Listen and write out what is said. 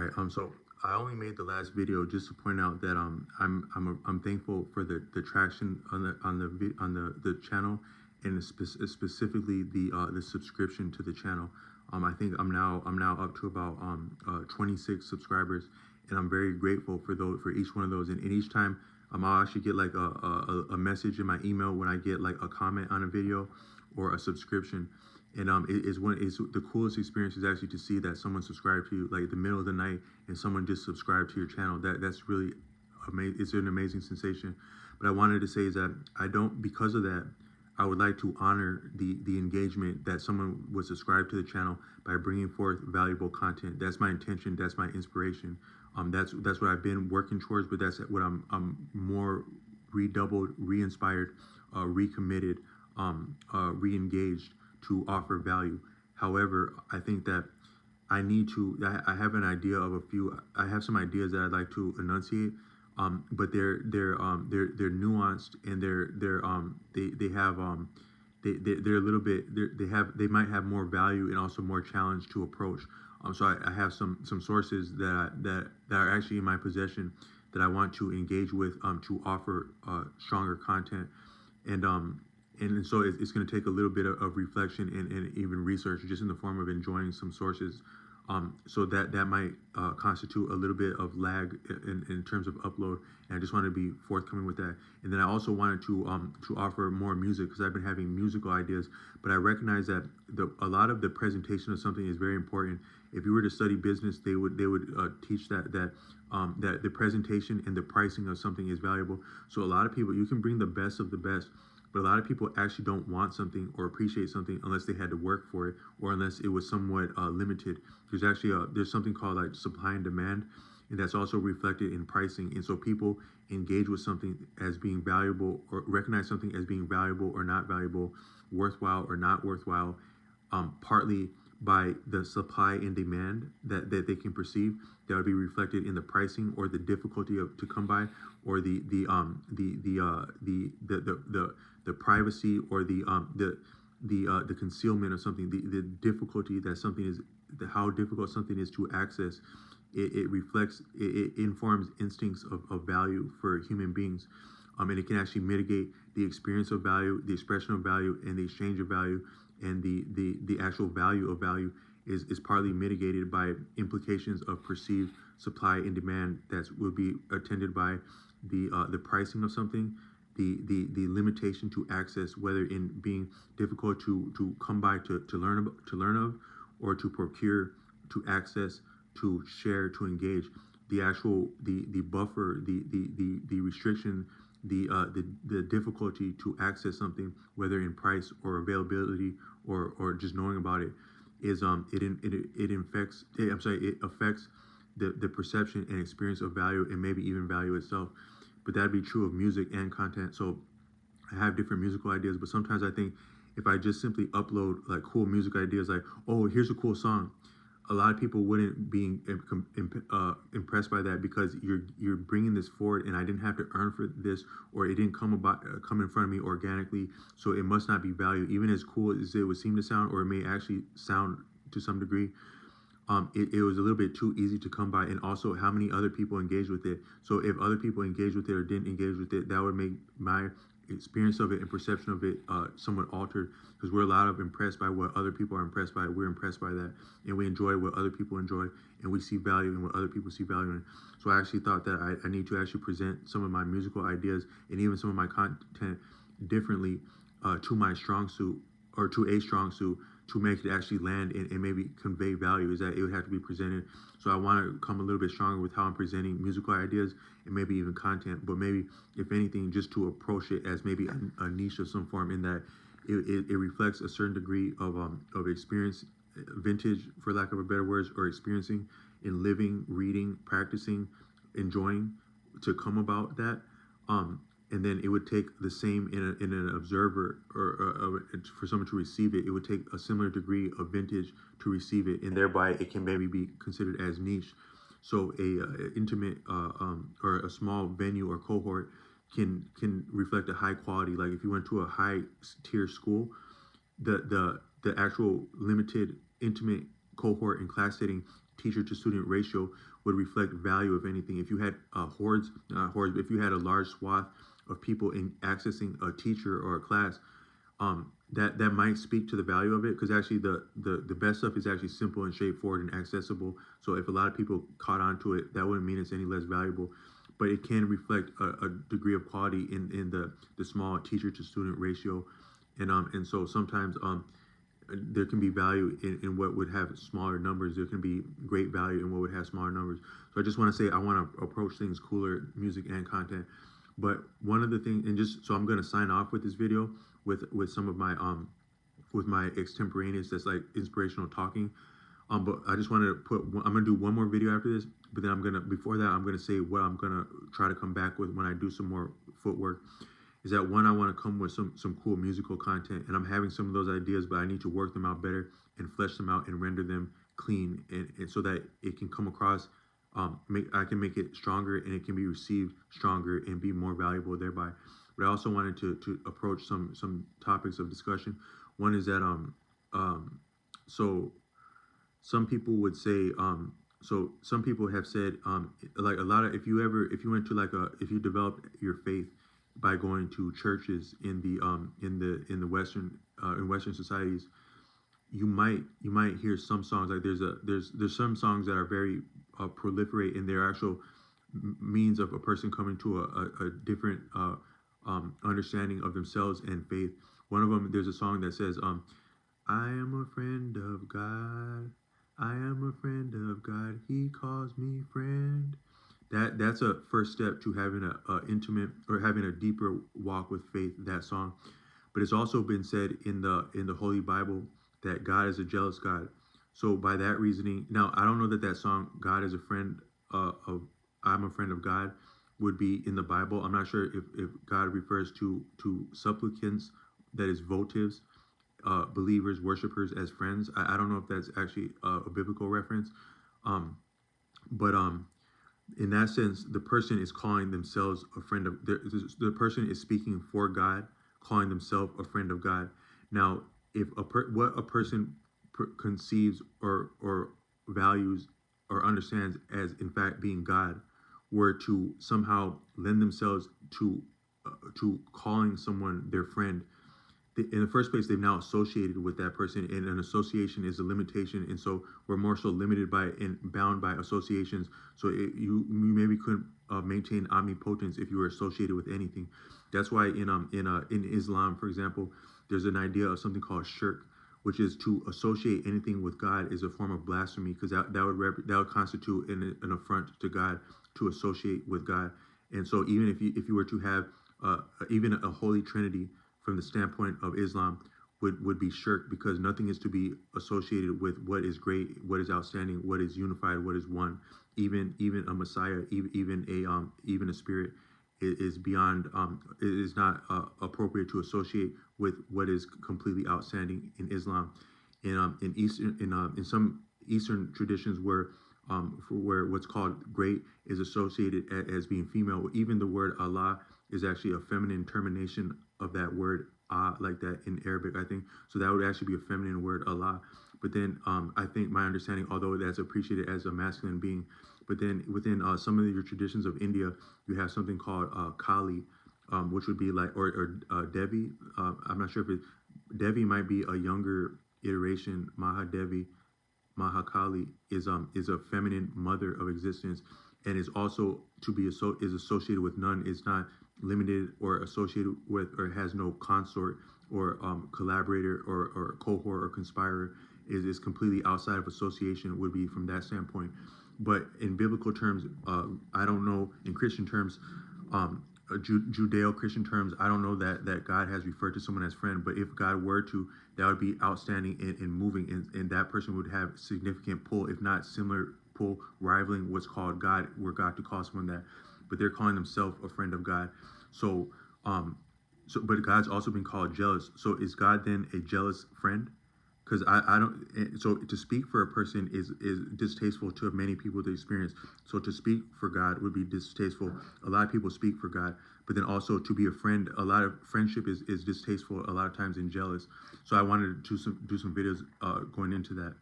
All right. So I only made the last video just to point out that I'm thankful for the traction on the channel, and specifically the subscription to the channel. I think I'm now up to about 26 subscribers, and I'm very grateful for each one of those. And each time I'll actually get like a message in my email when I get like a comment on a video or a subscription. And it's the coolest experience is actually to see that someone subscribed to you like the middle of the night, and someone just subscribed to your channel. That's really amazing. It's an amazing sensation. But I wanted to say is that I don't, because of that, I would like to honor the engagement that someone would subscribe to the channel by bringing forth valuable content. That's my intention. That's my inspiration. That's what I've been working towards. But that's what I'm more redoubled, re-inspired, recommitted, re-engaged to offer value. However, I think that I have an idea of I have some ideas that I'd like to enunciate, but they're nuanced, and they're a little bit, they might have more value and also more challenge to approach. So I have some sources that are actually in my possession that I want to engage with, to offer stronger content. And so it's going to take a little bit of reflection and even research, just in the form of enjoying some sources. So that might constitute a little bit of lag in terms of upload, and I just want to be forthcoming with that. And then I also wanted to offer more music, because I've been having musical ideas, but I recognize that a lot of the presentation of something is very important. If you were to study business, they would teach that the presentation and the pricing of something is valuable. So a lot of people, you can bring the best of the best, but a lot of people actually don't want something or appreciate something unless they had to work for it, or unless it was somewhat limited. There's actually there's something called like supply and demand, and that's also reflected in pricing. And so people engage with something as being valuable, or recognize something as being valuable or not valuable, worthwhile or not worthwhile, partly by the supply and demand that they can perceive, that would be reflected in the pricing, or the difficulty to come by, or the privacy, or the concealment of something, the difficulty that something is, how difficult something is to access. It reflects, it informs instincts of value for human beings, and it can actually mitigate the experience of value, the expression of value, and the exchange of value, and the actual value of value is partly mitigated by implications of perceived supply and demand that will be attended by the pricing of something, the limitation to access, whether in being difficult to come by, to learn of, or to procure, to access, to share, to engage. The actual the buffer, the restriction, the difficulty to access something, whether in price or availability, or just knowing about it, is it affects the perception and experience of value, and maybe even value itself. But that'd be true of music and content. So I have different musical ideas, but sometimes I think if I just simply upload like cool music ideas, like, oh, here's a cool song, a lot of people wouldn't be impressed by that, because you're bringing this forward, and I didn't have to earn for this, or it didn't come in front of me organically, so it must not be value. Even as cool as it would seem to sound, or it may actually sound to some degree, it was a little bit too easy to come by. And also, how many other people engage with it? So if other people engage with it or didn't engage with it, that would make my experience of it and perception of it somewhat altered, because we're a lot of impressed by what other people are impressed by. We're impressed by that, and we enjoy what other people enjoy, and we see value in what other people see value in. So I actually thought that I need to actually present some of my musical ideas, and even some of my content, differently, to my strong suit, or to a strong suit, to make it actually land and maybe convey value. Is that it would have to be presented. So I want to come a little bit stronger with how I'm presenting musical ideas, and maybe even content, but maybe, if anything, just to approach it as maybe a niche of some form, in that it reflects a certain degree of experience, vintage, for lack of a better words, or experiencing in living, reading, practicing, enjoying, to come about that. And then it would take the same in an observer, or for someone to receive it. It would take a similar degree of vintage to receive it, and thereby it can maybe be considered as niche. So a intimate or a small venue or cohort can reflect a high quality. Like if you went to a high tier school, the actual limited intimate cohort and class setting teacher to student ratio would reflect value, if anything. If you had not hordes, but if you had a large swath of people in accessing a teacher or a class, that might speak to the value of it, because actually the best stuff is actually simple and straightforward and accessible. So if a lot of people caught on to it, that wouldn't mean it's any less valuable, but it can reflect a degree of quality in the small teacher to student ratio. And so sometimes there can be value in what would have smaller numbers. There can be great value in what would have smaller numbers. So I just want to say I want to approach things cooler, music and content. But one of the things, and just so I'm going to sign off with this video with some of my with my extemporaneous, that's like inspirational talking. But I just wanted to I'm gonna do one more video after this, but then before that I'm gonna say what I'm gonna try to come back with when I do some more footwork. Is that one, I want to come with some cool musical content, and I'm having some of those ideas, but I need to work them out better and flesh them out and render them clean, and so that it can come across, I can make it stronger and it can be received stronger and be more valuable thereby. But I also wanted to approach some topics of discussion. One is that so some people would say, so some people have said, like a lot of, if you went to if you developed your faith by going to churches in the Western in Western societies, you might hear some songs, like there's some songs that are very proliferate in their actual means of a person coming to a different understanding of themselves and faith. One of them, there's a song that says, I am a friend of God, I am a friend of God, he calls me friend. That's a first step to having a intimate, or having a deeper walk with faith, that song. But it's also been said in the Holy Bible that God is a jealous God. So by that reasoning, now I don't know that song, God is a friend of, I'm a friend of God, would be in the Bible. I'm not sure if God refers to supplicants, that is votives, believers, worshipers, as friends. I don't know if that's actually a biblical reference. But in that sense, the person is calling themselves a friend of, the person is speaking for God, calling themselves a friend of God. Now, if what a person conceives or values or understands as in fact being God were to somehow lend themselves to calling someone their friend, in the first place, they've now associated with that person, and an association is a limitation, and so we're more so limited by and bound by associations. So you maybe couldn't maintain omnipotence if you were associated with anything. That's why in Islam, for example, there's an idea of something called shirk, which is to associate anything with God is a form of blasphemy, because that would constitute an affront to God to associate with God. And so even if you were to have even a holy trinity from the standpoint of Islam would be shirk, because nothing is to be associated with what is great, what is outstanding, what is unified, what is one. Even a Messiah, even a spirit is beyond. It is not appropriate to associate with what is completely outstanding in Islam. In some Eastern traditions where what's called great is associated as being female, even the word Allah is actually a feminine termination of that word, like that in Arabic, I think. So that would actually be a feminine word, Allah. But then I think my understanding, although that's appreciated as a masculine being, but then within some of your traditions of India, you have something called Kali, which would be like, or Devi. I'm not sure if Devi might be a younger iteration. Mahadevi, Mahakali is a feminine mother of existence, and is also to be is associated with none, is not limited or associated with, or has no consort or collaborator or cohort or conspirer, is completely outside of association, would be from that standpoint. But in biblical terms, I don't know, in Christian terms, Judeo-Christian terms, I don't know that God has referred to someone as friend, but if God were to, that would be outstanding and moving, and that person would have significant pull, if not similar pull, rivaling what's called God, were God to call someone that, but they're calling themselves a friend of God. So, but God's also been called jealous. So is God then a jealous friend? Because I don't, so to speak for a person is distasteful to many people to experience. So to speak for God would be distasteful. A lot of people speak for God, but then also to be a friend, a lot of friendship is distasteful a lot of times and jealous. So I wanted to do some videos going into that.